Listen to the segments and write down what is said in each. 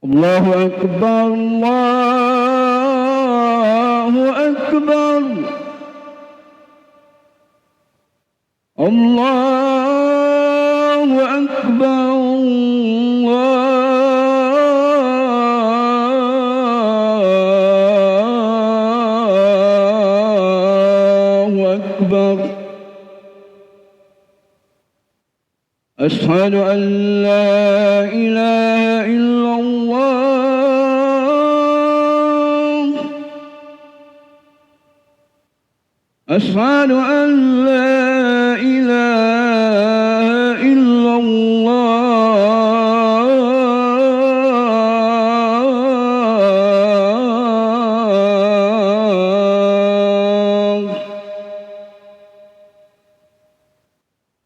الله أكبر الله أكبر الله أكبر الله أكبر أشهد أن لا إله إلا الله أشهد أن لا إله إلا الله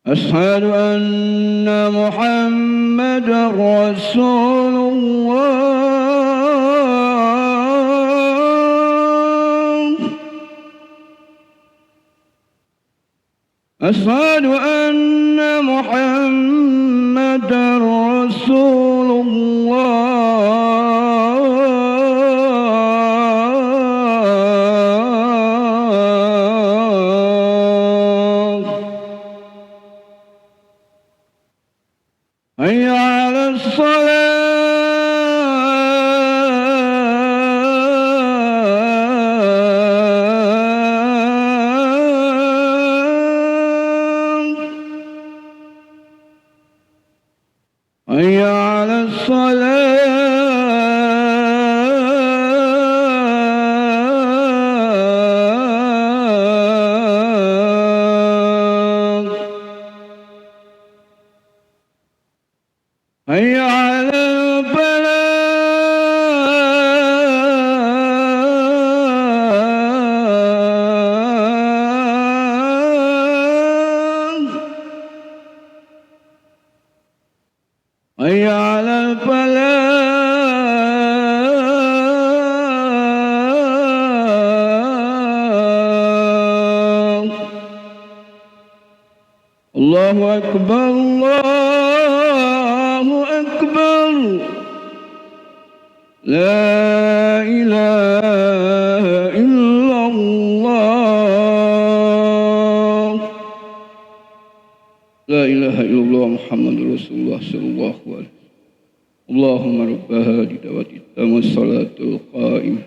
أشهد أن محمدا رسول الله أشهد أن محمدا رسول الله حي على الصلاة حي على الصلاة حي على الفلاح حي على الفلاح الله أكبر الله أكبر لا إله إلا الله لا إله إلا الله محمد رسول الله صلى الله عليه وسلم اللهم رب هذه الدعوة التامة والصلاة القائمة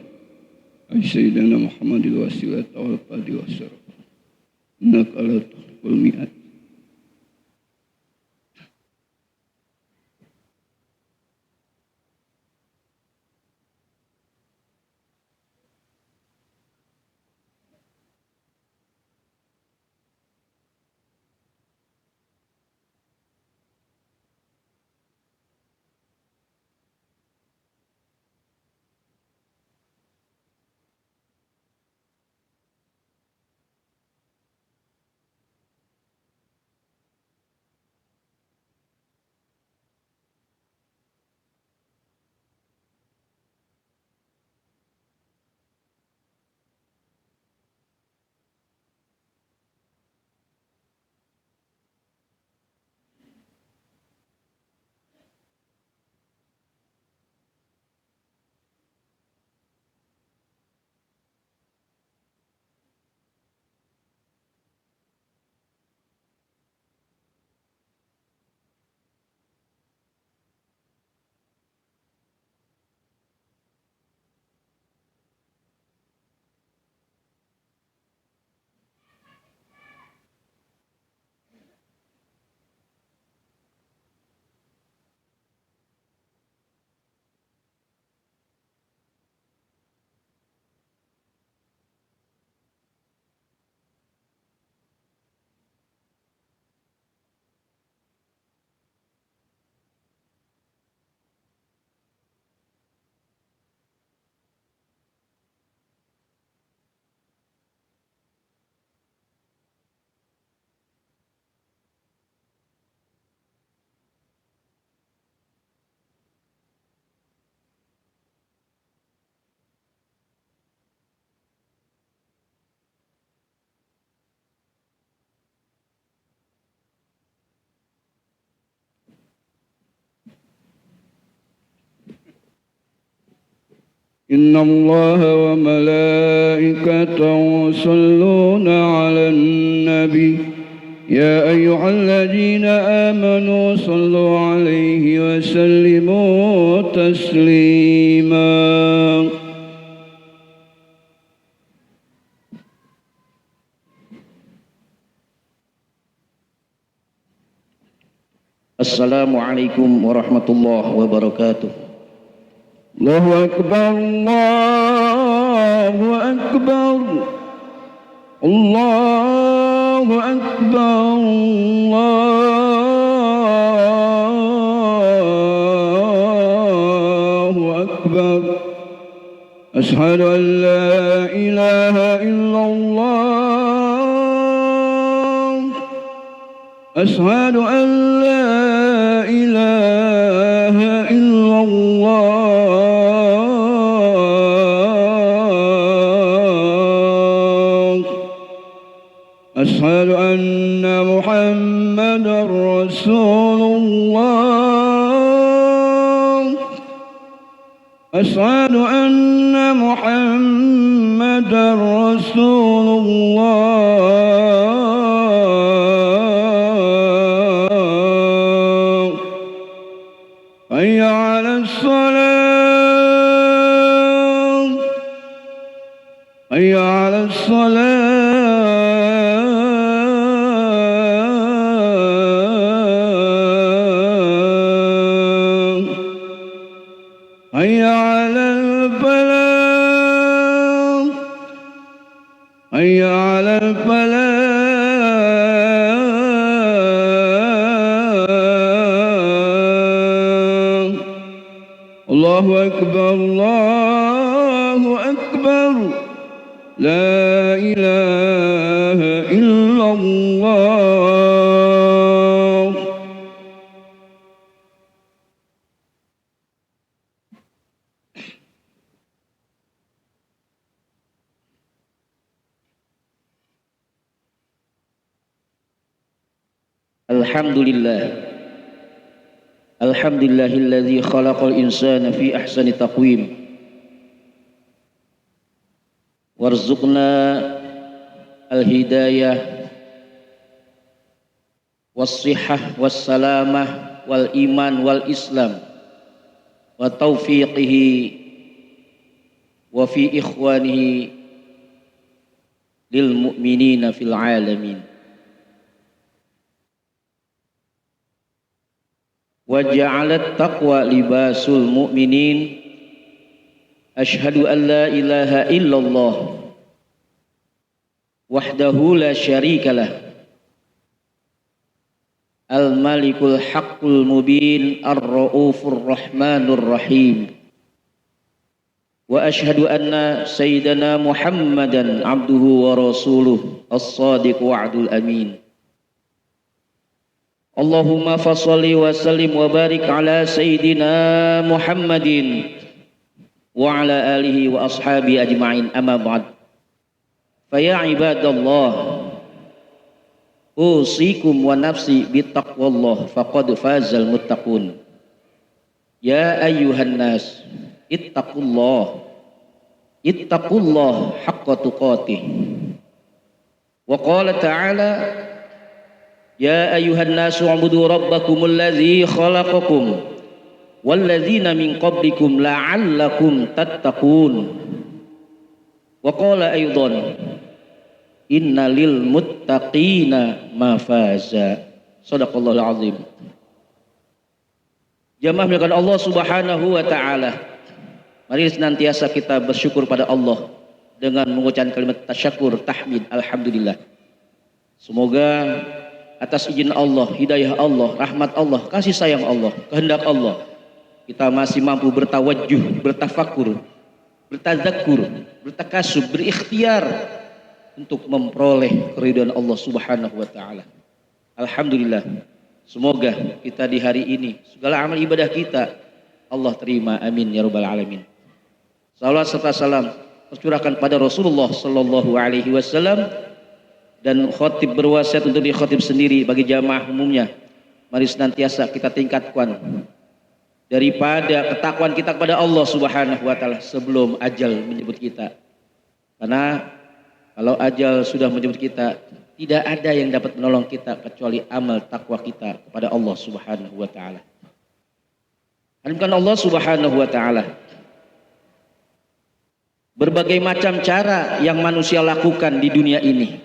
على سيدنا محمد الوسيلة والفضيلة والشرف إنك على تخلق المئات إن الله وملائكته يصلون على النبي يا أيها الذين آمنوا صلوا عليه وسلموا تسليما. Assalamualaikum warahmatullahi wabarakatuh. Allahu Akbar, Allahu Akbar, Allahu Akbar, Allahu Akbar. Ashhadu an la ilaha illallah, ashhadu an la ilaha illallah. أشهد أن محمدا رسول الله. أشهد أن محمدا رسول الله. حي على الصلاة، حي على الصلاة. حي على الفلاح، حي على الفلاح. الله أكبر، الله أكبر، لا إله إلا الله. Alhamdulillahilladzi khalaqal insana fi ahsani taqwim warzuqna al-hidayah was-sihhah was-salamah wal iman wal islam wa taufiqihi wa fi ikhwanihi lil mu'minina fil alamin. Wa ja'alat taqwa libasul mu'minin. Ashhadu an la ilaha illallah wahdahu la syarikalah al-malikul haqqul mubin ar-ra'ufur rahmanur rahim. Wa ashhadu anna sayyidana Muhammadan abduhu wa rasuluh as-sadiq wa'dul amin. Allahumma fassalli wa sallim wa barik ala sayyidina Muhammadin wa ala alihi wa ashabi ajma'in, amma ba'd. Fa ya ibadallah, usikum wa nafsi bittaqwallah faqad fazal muttaqun. Ya ayyuhan nas, ittaqullah haqqa tuqatih. Wa qala ta'ala, ya ayyuhan nasu ubudu rabbakumul ladzi khalaqakum walladzina min qablikum la'allakum tattaqun. Wa qala aidan, innalil muttaqina mafaza. Shadaqallahul azim. Jamaah milikkan Allah Subhanahu wa taala, mari senantiasa kita bersyukur pada Allah dengan mengucapkan kalimat tasyakur, tahmid, alhamdulillah. Semoga atas izin Allah, hidayah Allah, rahmat Allah, kasih sayang Allah, kehendak Allah, kita masih mampu bertawajjuh, bertafakur, bertadzakkur, bertakasub, berikhtiar untuk memperoleh keridhaan Allah Subhanahu wa taala. Alhamdulillah. Semoga kita di hari ini segala amal ibadah kita Allah terima, amin ya rabbal alamin. Salawat serta salam tercurahkan pada Rasulullah sallallahu alaihi wasallam, dan khotib berwasiat untuk di khotib sendiri bagi jamaah umumnya. Mari senantiasa kita tingkatkan daripada ketakwaan kita kepada Allah Subhanahu wa taala sebelum ajal menjemput kita. Karena kalau ajal sudah menjemput kita, tidak ada yang dapat menolong kita kecuali amal takwa kita kepada Allah Subhanahu wa taala. Bukan Allah Subhanahu wa taala. Berbagai macam cara yang manusia lakukan di dunia ini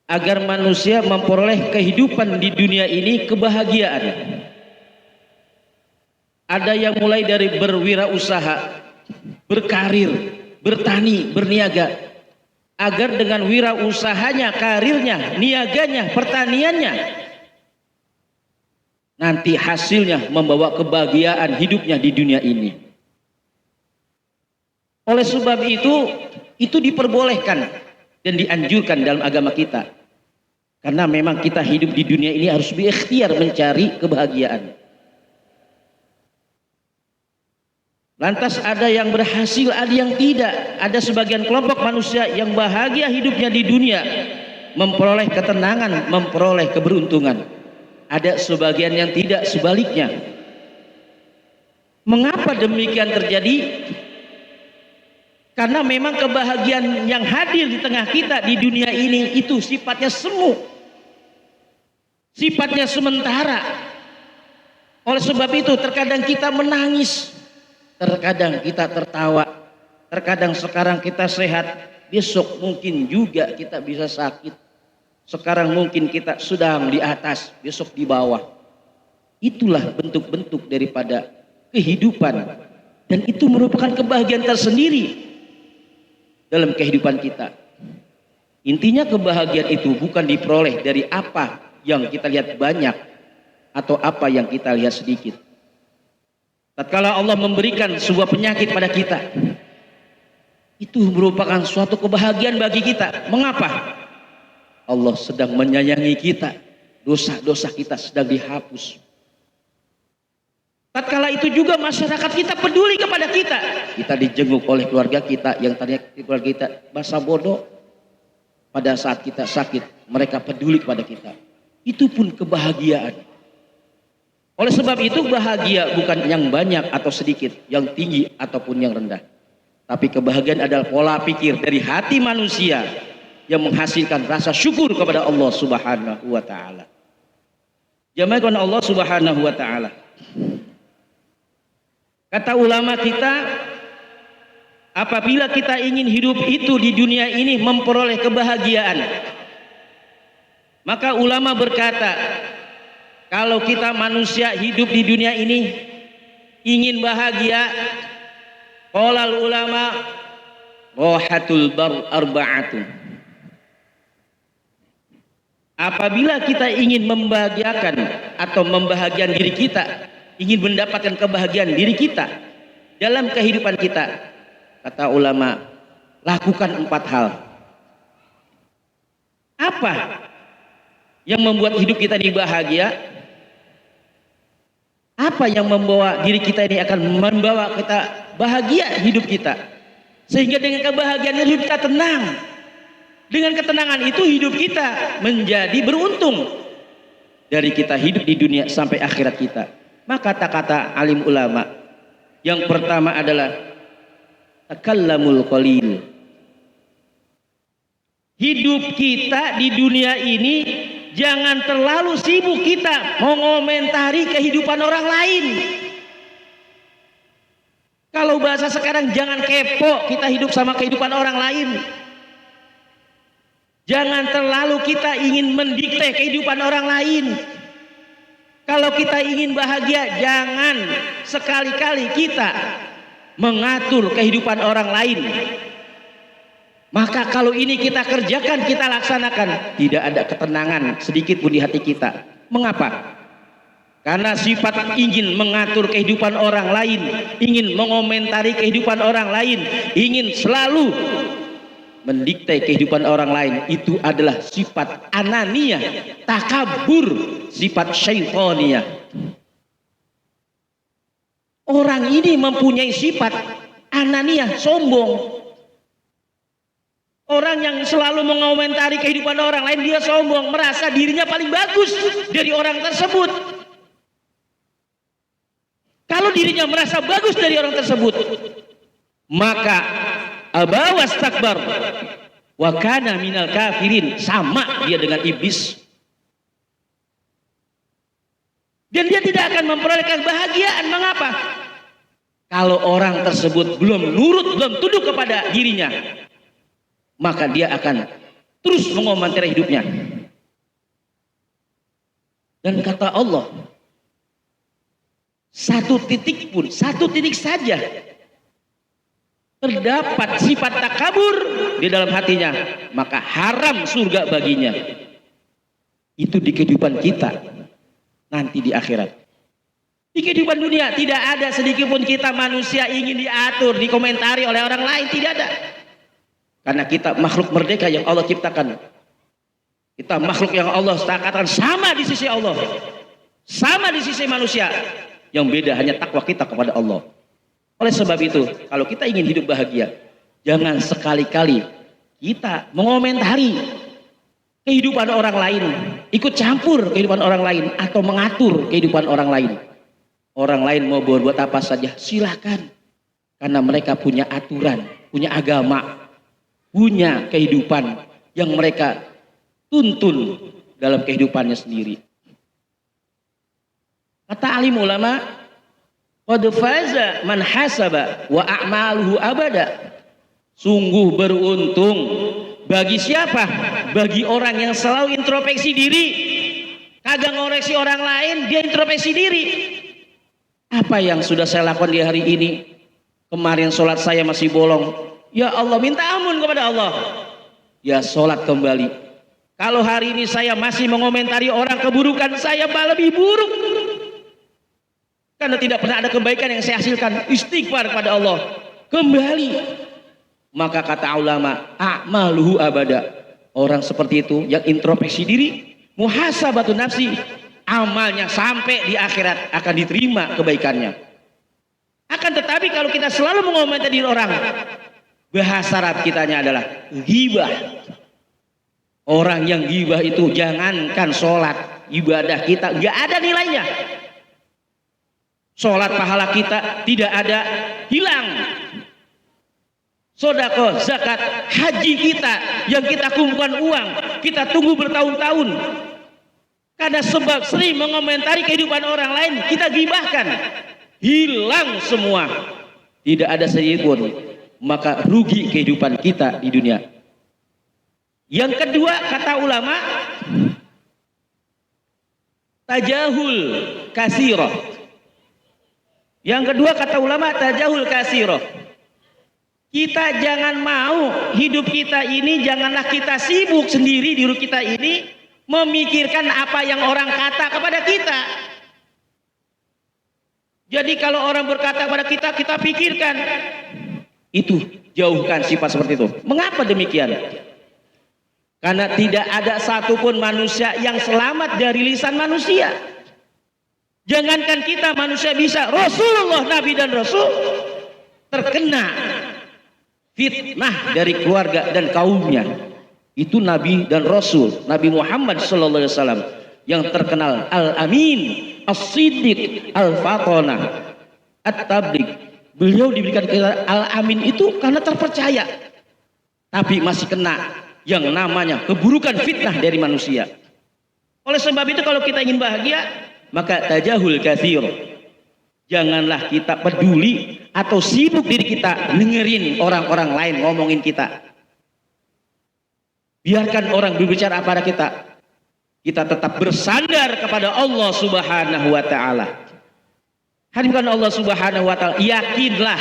agar manusia memperoleh kehidupan di dunia ini, kebahagiaan. Ada yang mulai dari berwirausaha, berkarir, bertani, berniaga, agar dengan wirausahanya, karirnya, niaganya, pertaniannya, nanti hasilnya membawa kebahagiaan hidupnya di dunia ini. Oleh sebab itu diperbolehkan dan dianjurkan dalam agama kita. Karena memang kita hidup di dunia ini harus berikhtiar mencari kebahagiaan. Lantas ada yang berhasil, ada yang tidak. Ada sebagian kelompok manusia yang bahagia hidupnya di dunia, memperoleh ketenangan, memperoleh keberuntungan. Ada sebagian yang tidak, sebaliknya. Mengapa demikian terjadi? Karena memang kebahagiaan yang hadir di tengah kita di dunia ini itu sifatnya semu, sifatnya sementara. Oleh sebab itu terkadang kita menangis, terkadang kita tertawa, terkadang sekarang kita sehat, besok mungkin juga kita bisa sakit. Sekarang mungkin kita sedang di atas, besok di bawah. Itulah bentuk-bentuk daripada kehidupan, dan itu merupakan kebahagiaan tersendiri dalam kehidupan kita. Intinya kebahagiaan itu bukan diperoleh dari apa yang kita lihat banyak atau apa yang kita lihat sedikit. Tatkala Allah memberikan sebuah penyakit pada kita, itu merupakan suatu kebahagiaan bagi kita. Mengapa? Allah sedang menyayangi kita, dosa-dosa kita sedang dihapus. Tatkala itu juga masyarakat kita peduli kepada kita. Kita dijenguk oleh keluarga kita yang tadinya keluarga kita basa bodoh. Pada saat kita sakit, mereka peduli kepada kita. Itu pun kebahagiaan. Oleh sebab itu bahagia bukan yang banyak atau sedikit, yang tinggi ataupun yang rendah. Tapi kebahagiaan adalah pola pikir dari hati manusia yang menghasilkan rasa syukur kepada Allah Subhanahu wa taala. Jamaah Allah Subhanahu wa taala. Kata ulama kita, apabila kita ingin hidup itu di dunia ini memperoleh kebahagiaan, maka ulama berkata, kalau kita manusia hidup di dunia ini ingin bahagia, qolal ulama rohatul bar arba'atun. Apabila kita ingin membahagiakan atau membahagiakan diri kita, ingin mendapatkan kebahagiaan diri kita dalam kehidupan kita, kata ulama, lakukan 4 hal. Apa yang membuat hidup kita ini bahagia? Apa yang membawa diri kita ini akan membawa kita bahagia hidup kita, sehingga dengan kebahagiaan hidup kita tenang. Dengan ketenangan itu hidup kita menjadi beruntung dari kita hidup di dunia sampai akhirat kita. Maka kata-kata alim ulama yang pertama adalah takallamul qalil. Hidup kita di dunia ini jangan terlalu sibuk kita mengomentari kehidupan orang lain. Kalau bahasa sekarang, jangan kepo kita hidup sama kehidupan orang lain. Jangan terlalu kita ingin mendikte kehidupan orang lain. Kalau kita ingin bahagia, jangan sekali-kali kita mengatur kehidupan orang lain. Maka kalau ini kita kerjakan, kita laksanakan, tidak ada ketenangan sedikit pun di hati kita. Mengapa? Karena sifat ingin mengatur kehidupan orang lain, ingin mengomentari kehidupan orang lain, ingin selalu mendikte kehidupan orang lain, itu adalah sifat ananiyah, takabur, sifat syaitaniyah. Orang ini mempunyai sifat ananiyah, sombong. Orang yang selalu mengomentari kehidupan orang lain, dia sombong, merasa dirinya paling bagus dari orang tersebut. dirinya merasa bagus dari orang tersebut, maka aba wastakbar wa kana minal kafirin, sama dia dengan iblis. Dan dia tidak akan memperoleh kebahagiaan. Mengapa? Kalau orang tersebut belum nurut, belum tunduk kepada dirinya, maka dia akan terus mengomentari hidupnya. Dan kata Allah, satu titik pun, satu titik saja terdapat sifat takabur di dalam hatinya, maka haram surga baginya. Itu di kehidupan kita, nanti di akhirat. Di kehidupan dunia tidak ada sedikit pun kita manusia ingin diatur, dikomentari oleh orang lain, tidak ada. Karena kita makhluk merdeka yang Allah ciptakan. Kita makhluk yang Allah katakan sama di sisi Allah, sama di sisi manusia. Yang beda hanya takwa kita kepada Allah. Oleh sebab itu, kalau kita ingin hidup bahagia, jangan sekali-kali kita mengomentari kehidupan orang lain, ikut campur kehidupan orang lain, atau mengatur kehidupan orang lain. Orang lain mau berbuat apa saja, silakan. Karena mereka punya aturan, punya agama, punya kehidupan yang mereka tuntun dalam kehidupannya sendiri. Kata alim ulama, qad faza man hasaba wa a'maluhu abada. Sungguh beruntung bagi siapa? Bagi orang yang selalu introspeksi diri, kagak ngoreksi orang lain, dia introspeksi diri. Apa yang sudah saya lakukan di hari ini? Kemarin sholat saya masih bolong, ya Allah, minta ampun kepada Allah, ya sholat kembali. Kalau hari ini saya masih mengomentari orang keburukan, saya malah lebih buruk. Karena tidak pernah ada kebaikan yang saya hasilkan. Istighfar kepada Allah, kembali. Maka kata ulama, a'maluhu abada. Orang seperti itu yang introspeksi diri, muhasabatu nafsi, amalnya sampai di akhirat akan diterima kebaikannya. Akan tetapi kalau kita selalu mengomentari orang, bahasa Arab kitanya adalah ghibah. Orang yang ghibah itu jangankan sholat, ibadah kita nggak ada nilainya. Sholat pahala kita tidak ada, hilang. Sedekah, zakat, haji kita yang kita kumpulkan uang, kita tunggu bertahun-tahun. Karena sebab sering mengomentari kehidupan orang lain, kita ghibahkan, hilang semua. Tidak ada sedikit pun, maka rugi kehidupan kita di dunia. Yang kedua, kata ulama, tajahul kasirah. Yang kedua, kata ulama, tajahul kasirah. Kita jangan mau hidup kita ini, janganlah kita sibuk sendiri di hidup kita ini memikirkan apa yang orang kata kepada kita. Jadi kalau orang berkata kepada kita, kita pikirkan. Itu, jauhkan sifat seperti itu. Mengapa demikian? Karena tidak ada satupun manusia yang selamat dari lisan manusia. Jangankan kita manusia bisa, Rasulullah, Nabi dan Rasul terkena fitnah dari keluarga dan kaumnya. Itu Nabi dan Rasul, Nabi Muhammad SAW yang terkenal Al-Amin, As-Siddiq, Al-Fatona, At-Tablik. Beliau diberikan Al-Amin itu karena terpercaya, tapi masih kena yang namanya keburukan fitnah dari manusia. Oleh sebab itu kalau kita ingin bahagia, maka tajahul katsir. Janganlah kita peduli atau sibuk diri kita dengerin orang-orang lain ngomongin kita. Biarkan orang berbicara pada kita. Kita tetap bersandar kepada Allah Subhanahu wa taala. Hadirin Allah Subhanahu wa taala, yakinlah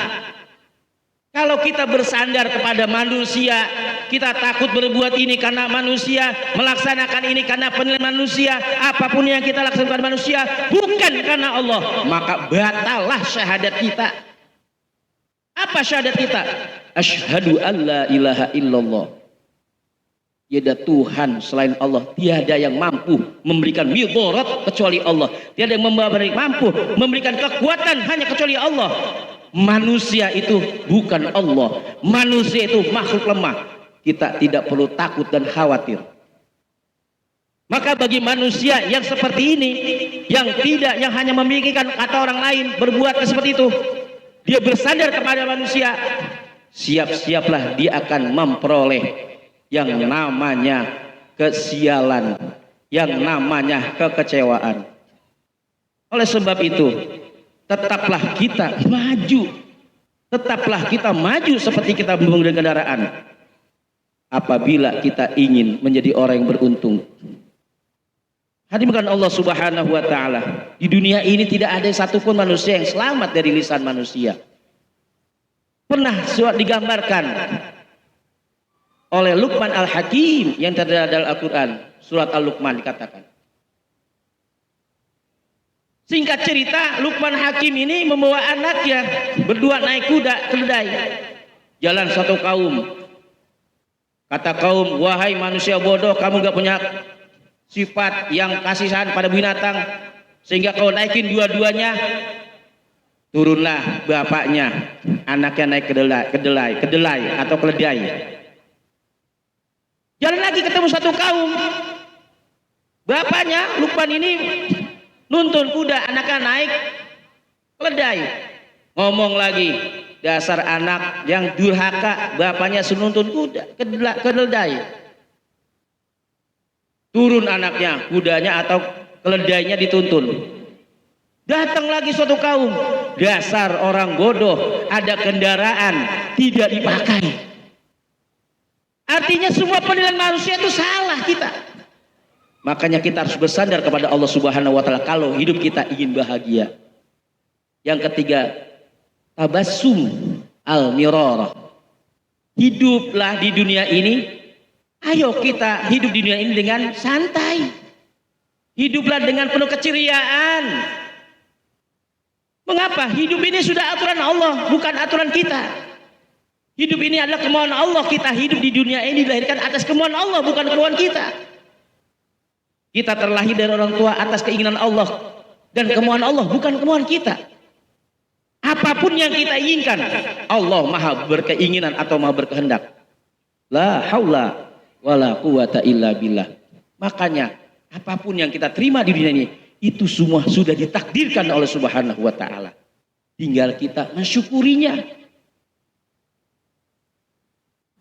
kalau kita bersandar kepada manusia, kita takut berbuat ini karena manusia, melaksanakan ini karena penilaian manusia, apapun yang kita laksanakan manusia bukan karena Allah, maka batallah syahadat kita. Apa syahadat kita? Asyhadu an la ilaha illallah. Tiada Tuhan selain Allah, tiada yang mampu memberikan midharat kecuali Allah, tiada yang mampu memberikan kekuatan hanya kecuali Allah. Manusia itu bukan Allah, manusia itu makhluk lemah. Kita tidak perlu takut dan khawatir. Maka Maka bagi manusia yang seperti ini, yang hanya memikirkan kata orang lain, berbuat seperti itu, dia bersandar kepada manusia, siap-siaplah dia akan memperoleh yang namanya kesialan, yang namanya kekecewaan. Oleh sebab itu, tetaplah kita maju seperti kita mengendarai kendaraan apabila kita ingin menjadi orang yang beruntung. Hadirin Allah Subhanahu wa taala, di dunia ini tidak ada satupun manusia yang selamat dari lisan manusia. Pernah digambarkan oleh Luqman Al-Hakim yang terdapat dalam Al-Quran, surat Al-Luqman dikatakan. Singkat cerita, Luqman Hakim ini membawa anaknya berdua naik kuda keledai, jalan satu kaum. Kata kaum, wahai manusia bodoh, kamu gak punya sifat yang kasihan pada binatang sehingga kau naikin dua-duanya. Turunlah bapaknya, anaknya naik kedelai atau keledai. Jalan lagi ketemu satu kaum, bapaknya Luqman ini nuntun kuda, anaknya naik keledai. Ngomong lagi, dasar anak yang durhaka, bapaknya senuntun kuda keledai. Turun anaknya, kudanya atau keledainya dituntun. Datang lagi suatu kaum, dasar orang bodoh, ada kendaraan tidak dipakai. Artinya semua penilaian manusia itu salah kita. Makanya kita harus bersandar kepada Allah Subhanahu wa taala kalau hidup kita ingin bahagia. Yang ketiga, tabassum al-mirarah. Hiduplah di dunia ini. Ayo kita hidup di dunia ini dengan santai. Hiduplah dengan penuh keceriaan. Mengapa? Hidup ini sudah aturan Allah, bukan aturan kita. Hidup ini adalah kemauan Allah. Kita hidup di dunia ini dilahirkan atas kemauan Allah, bukan kemauan kita. Kita terlahir dari orang tua atas keinginan Allah dan kemauan Allah, bukan kemauan kita. Apapun yang kita inginkan, Allah maha berkeinginan atau maha berkehendak. La haula wala quwata illa billah. Makanya apapun yang kita terima di dunia ini, itu semua sudah ditakdirkan oleh Subhanahu wa taala. Tinggal kita mensyukurinya.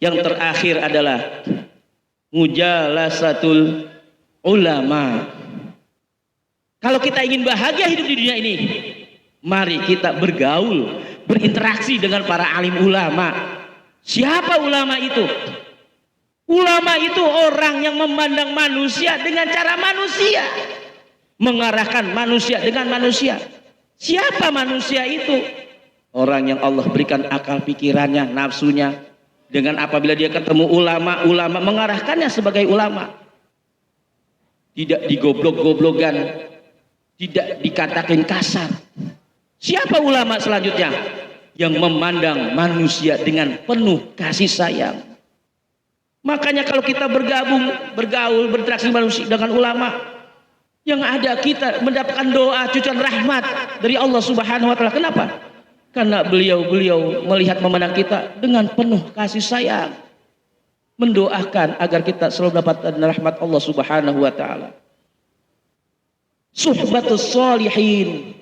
Yang terakhir adalah mujalasatul ulama. Kalau kita ingin bahagia hidup di dunia ini, mari kita bergaul, berinteraksi dengan para alim ulama. Siapa ulama itu? Ulama itu orang yang memandang manusia dengan cara manusia, mengarahkan manusia dengan manusia. Siapa manusia itu? Orang yang Allah berikan akal pikirannya, nafsunya, dengan apabila dia ketemu ulama, ulama mengarahkannya sebagai ulama. Tidak digoblok-goblokan, tidak dikatakan kasar. Siapa ulama selanjutnya? Yang memandang manusia dengan penuh kasih sayang. Makanya kalau kita bergaul, berinteraksi manusia dengan ulama, yang ada kita mendapatkan doa, cucuan rahmat dari Allah Subhanahu wa taala. Kenapa? Karena beliau melihat memandang kita dengan penuh kasih sayang, mendoakan agar kita selalu mendapatkan rahmat Allah Subhanahu wa taala. Suhbatus sholihin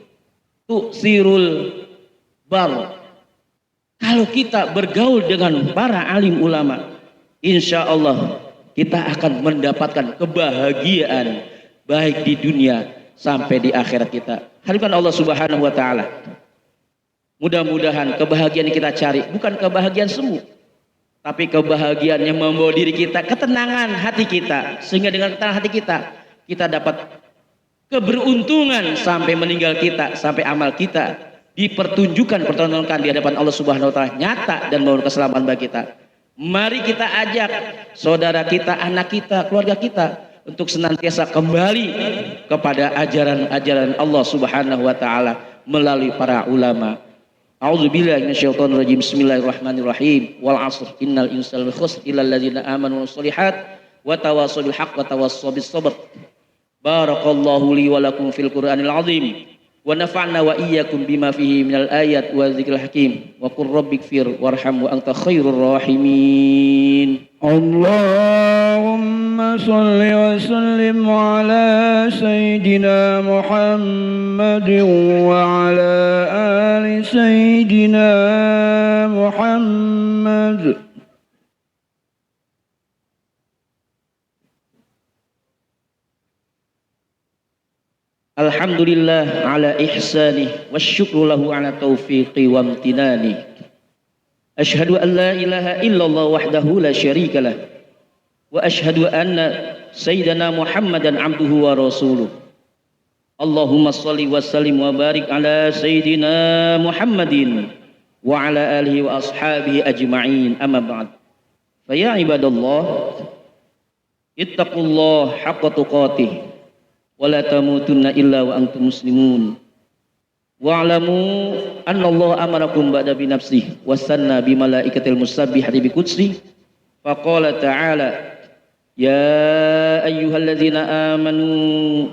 tu'sirul bar. Kalau kita bergaul dengan para alim ulama, insya Allah kita akan mendapatkan kebahagiaan baik di dunia sampai di akhirat kita. Hadirin Allah Subhanahu wa taala. Mudah-mudahan kebahagiaan yang kita cari bukan kebahagiaan semu, tapi kebahagiaan yang membawa diri kita ketenangan hati kita, sehingga dengan ketenangan hati kita dapat keberuntungan sampai meninggal kita, sampai amal kita dipertunjukkan di hadapan Allah Subhanahu wa taala nyata dan membawa keselamatan bagi kita. Mari kita ajak saudara kita, anak kita, keluarga kita untuk senantiasa kembali kepada ajaran-ajaran Allah Subhanahu wa taala melalui para ulama. A'udzubillahi minasyaitonir rajim. Bismillahirrahmanirrahim. Wal 'ashr innal insana lafi khusr illa alladziina aamanu was shalihat wa tawassaw bil haqq wa tawassaw bis sabr. Barakallahu li wa lakum fil Qur'anil 'azim wa nafa'na wa iyyakum bima fihi minal ayat wa dzikril hakim wa qur rabbighfir warham wa anta khairur rahimin. Allahumma salli wa sallim ala sayyidina Muhammadin wa ala ali sayyidina Muhammad. Alhamdulillah ala ihsani wasyukru lahu ala taufiqi wa amtinani. Ashhadu an la ilaha illallah wahdahu la syarika lah wa ashhadu anna sayyidana Muhammadan abduhu wa rasuluh. Allahumma salli wa sallim wa barik ala sayyidina Muhammadin wa ala alihi wa ashabihi ajma'in, amma ba'd. Fa ya ibadallah ittaqullaha haqqa tuqatih wala tamutunna illa wa antum muslimun wa'lamu anna Allah amarakum ba'da bi nafsihi wa sanna bi malaikatil musabbihati bi qudsi faqala ta'ala ya ayyuhalladzina amanu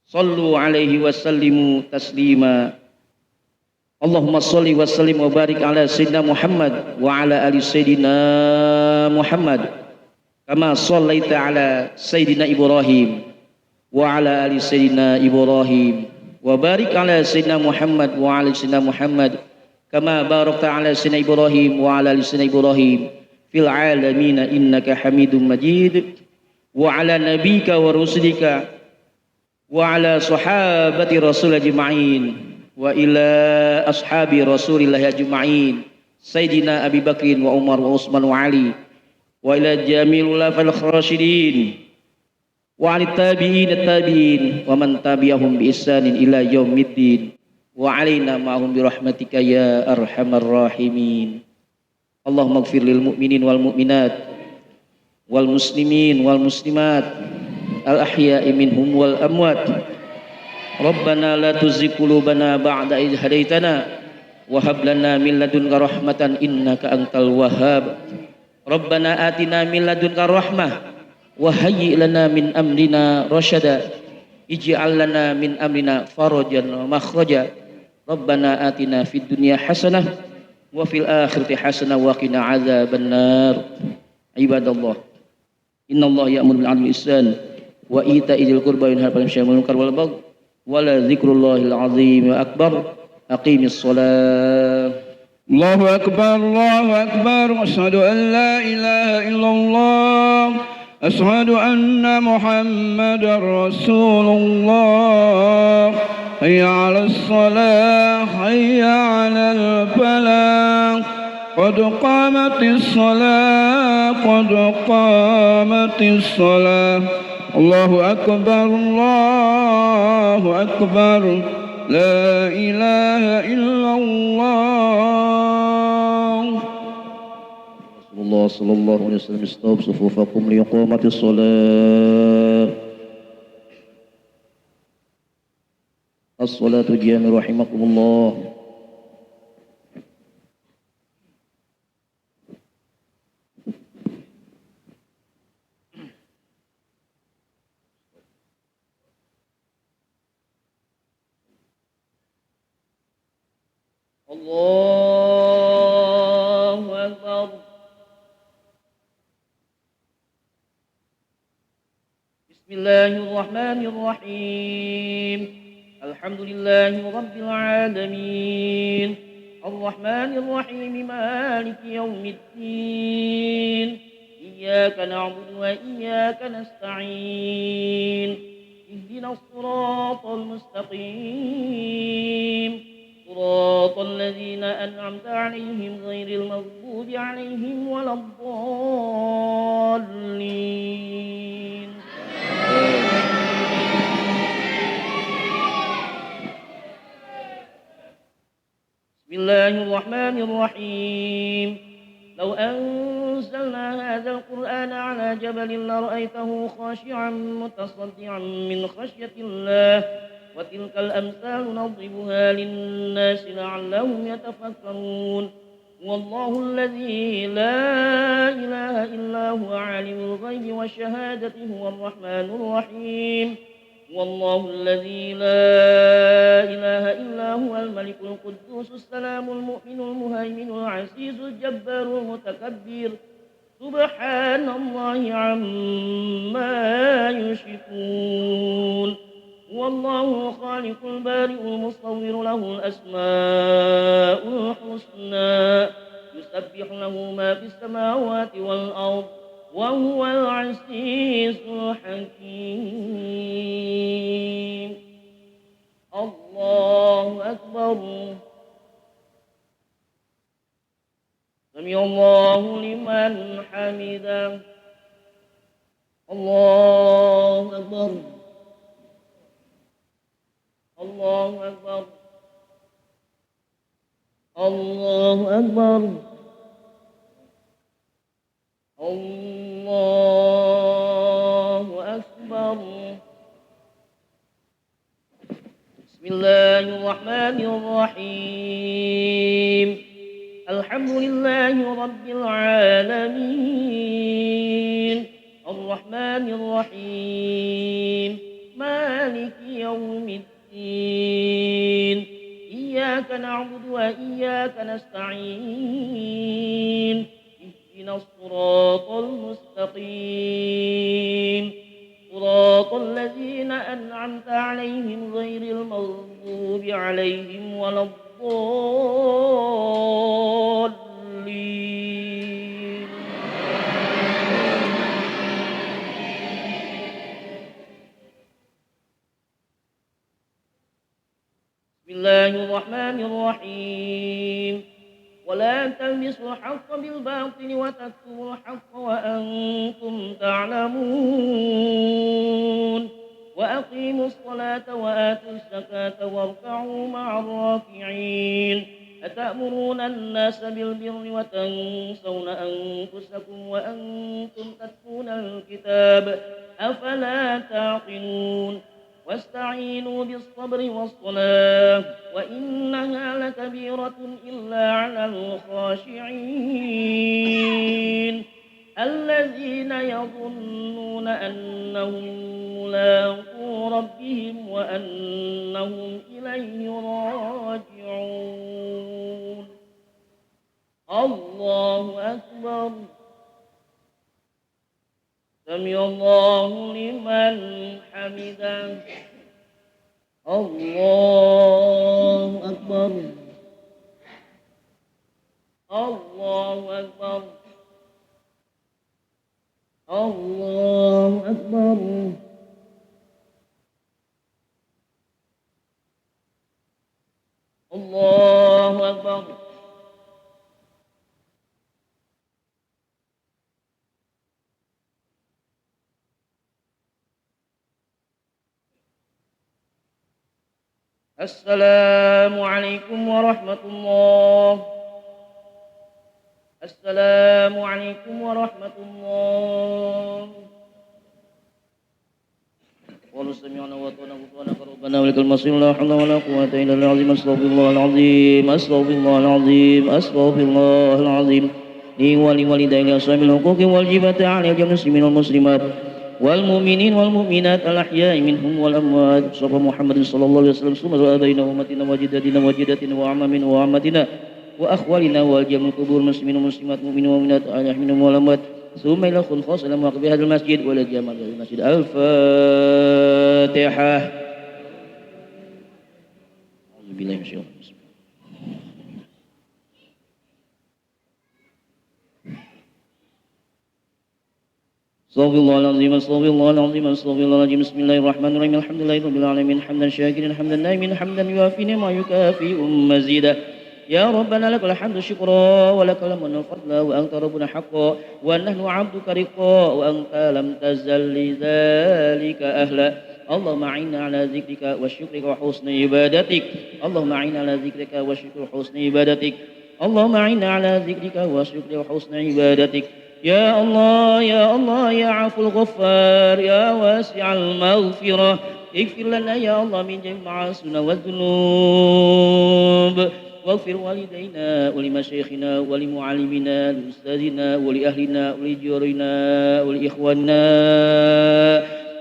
sallu alaihi wa sallimu taslima. Allahumma salli wa sallim wa barik ala sayyidina Muhammad wa ala ali sayyidina Muhammad kama shallaita ala sayyidina Ibrahim wa ala ali sayyidina Ibrahim wa barik ala sayyidina Muhammad wa ala sayyidina Muhammad kama barakta ala sayyidina Ibrahim wa ala ali sayyidina Ibrahim fil alamin innaka Hamidum Majid. Wa ala nabiyyika wa rusulika wa ala sahabati rasul ajma'in wa ila ashabi rasulillah ajma'in sayyidina Abi Bakrin wa Umar wa Utsman wa Ali wa ila jami'il ulafa'il khasyidin wa 'alit tabi'in wa man tabi'ahum bi ihsanin ila yaumiddin wa 'alaina ma'hum bi rahmatika ya arhamar rahimin. Allahumma ighfir lil mu'minin wal mu'minat wal muslimin wal muslimat al ahya'i minhum wal amwat. Rabbana la tuzigh qulubana ba'da idh hadaitana wa hab lana min ladunka rahmatan innaka antal wahhab. Rabbana atina min ladunka rahmah wa hayyi lana min amrina rasyada ij'al lana min amrina farajan wa makhraja. Rabbana atina fid dunya hasanah wa fil akhirati hasanah wa qina adzabannar. Ibadallah, innallaha ya'muru bil 'adli wal ihsan wa ita'i dzil qurba wa yanha 'anil fahsya'i wal munkar wal baghi wa la dzikrullahil 'azim wa akbar. Aqimis shalah. Allahu akbar, Allahu akbar. Asyhadu an la ilaha illallah. Asyhadu anna Muhammadar Rasulullah. Hayya 'alas shalah, hayya 'alal falah. Qad qamatis shalah, qad qamatis shalah. Allahu akbar, Allahu akbar. La ilaha illallah. Rasulullah sallallahu alaihi wasallam istawab sufufakum liqamatis shalah. As-salatu jami rahimakumullah. Allahu akbar. Bismillahirrahmanirrahim. Alhamdulillahi rabbil alamin. Arrahmanir rahim maliki yaumiddin. Iyyaka na'budu wa iyyaka nasta'in. Ihdinas siratal mustaqim. صراط الذين أنعمت عليهم غير المغضوب عليهم ولا الضالين. بسم الله الرحمن الرحيم. لو أنزلنا هذا القرآن على جبل لرأيته خاشعا متصدعا من خشية الله وتلك الأمثال نضربها للناس لعلهم يتفكرون. والله الذي لا إله إلا هو عالم الغيب والشهادة هو الرحمن الرحيم. هو الله الذي لا إله إلا هو الملك القدوس السلام المؤمن المهيمن العزيز الجبار المتكبر سبحان الله عما يشركون هو الله الخالق البارئ المصور له الأسماء الحسنى يسبح له ما في السماوات والأرض وهو العزيز الحكيم الله أكبر سمع الله لمن حمده الله أكبر الله أكبر الله أكبر الله أكبر بسم الله الرحمن الرحيم الحمد لله رب العالمين الرحمن الرحيم مالك يوم الدين إياك نعبد وإياك نستعين اهدنا الصراط المستقيم صراط الذين أنعمت عليهم غير المغضوب عليهم ولا الضالين بسم الله الرحمن الرحيم ولا تلبسوا الحق بالباطل وتكتموا الحق وأنتم تعلمون وأقيموا الصلاة وآتوا الزكاة واركعوا مع الراكعين أتأمرون الناس بالبر وتنسون أنفسكم وأنتم تتلون الكتاب أفلا تعقلون واستعينوا بالصبر والصلاة وإنها لكبيرة إلا على الخاشعين الذين يظنون أنهم ملاقو ربهم وأنهم إليه راجعون الله أكبر سمع الله لمن حمده الله أكبر الله أكبر الله أكبر الله أكبر السلام عليكم ورحمة الله السلام عليكم ورحمة الله قالوا سمعنا وأطعنا غفرانك ربنا ولك المصير لا حول ولا قوة إلا بالله العظيم أستغفر الله العظيم أستغفر الله العظيم أستغفر الله العظيم لي ولوالدي لأصحاب الحقوق والجبة على جميع المسلمين والمسلمات والمؤمنين والمؤمنات الأحياء منهم والأموات صلى محمد صلى الله عليه وسلم ثم آبائنا وأمتنا وجداتنا وجداتنا وعمامنا وعمتنا وأخوالنا والجميع القبور المسلمين والمسلمات المؤمنين والمؤمنات الأحياء منهم والأموات ثم إلى الخاص إلى مواقف هذا المسجد وإلى جميع المسجد الفاتحة أعوذ بالله من الشيطان الرجيم استغفر الله العظيم استغفر الله العظيم استغفر الله العظيم بسم الله الرحمن الرحيم الحمد لله رب العالمين حمدا شاكرا حمدا نائما حمدا يوافي ما يكافئ مزيدا يا ربنا لك الحمد شكرا ولك المن الفضل وأنت ربنا حقا ونحن عبدك رقا وأنت لم تزل لذلك أهلا اللهم أعنا على ذكرك وشكرك وحسن عبادتك اللهم أعنا على ذكرك وشكرك وحسن عبادتك اللهم أعنا على ذكرك وشكرك وحسن عبادتك يا الله يا الله يا عفو الغفار يا واسع المغفرة اغفر لنا يا الله من جميع معاصينا والذنوب واغفر والدينا ولمشايخنا ولمعلمنا لأستاذنا ولأهلنا ولجيرنا ولإخواننا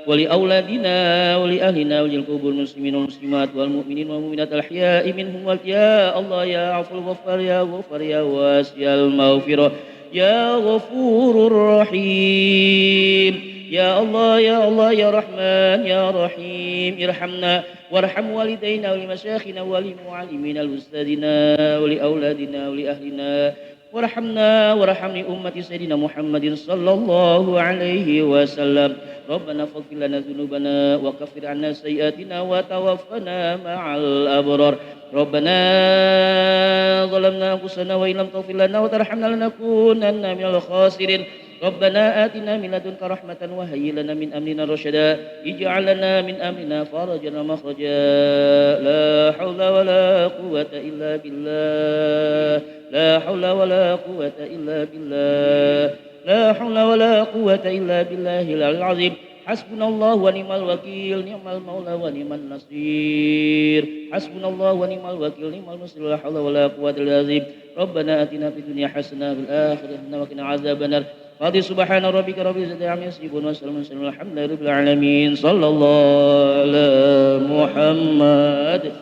ولأولادنا ولأهلنا وللقبور المسلمين والمسلمات والمؤمنين والمؤمنات الأحياء منهم يا الله يا عفو الغفار يا غفار يا واسع المغفرة يا غفور رحيم يا الله يا الله يا رحمن يا رحيم ارحمنا وارحم والدينا ولمشايخنا ولمعلمينا ولأستاذنا ولأولادنا ولأهلنا وارحمنا وارحم أمة سيدنا محمد صلى الله عليه وسلم ربنا فاغفر لنا ذنوبنا وكفر عنا سيئاتنا وتوفنا مع الأبرار ربنا ظلمنا أنفسنا وإن لم تغفر لنا وترحمنا لنكونن من الخاسرين ربنا آتنا من لدنك رحمة وهيئ لنا من أمرنا رشدا اجعل لنا من أمرنا فرجا ومخرجا لا حول ولا قوة إلا بالله لا حول ولا قوة إلا بالله لا حول ولا قوة إلا بالله العظيم حسبنا الله ونعم الوكيل نعم المولى ونعم النصير حسبنا الله ونعم الوكيل نعم النصير لا حول ولا قوة إلا بالله ربنا آتنا في الدنيا حسنة وفي الآخرة حسنة وقنا عذاب النار قاضي سبحان ربك رب العزة عما يصفون وسلام الحمد لله رب العالمين صلى الله على محمد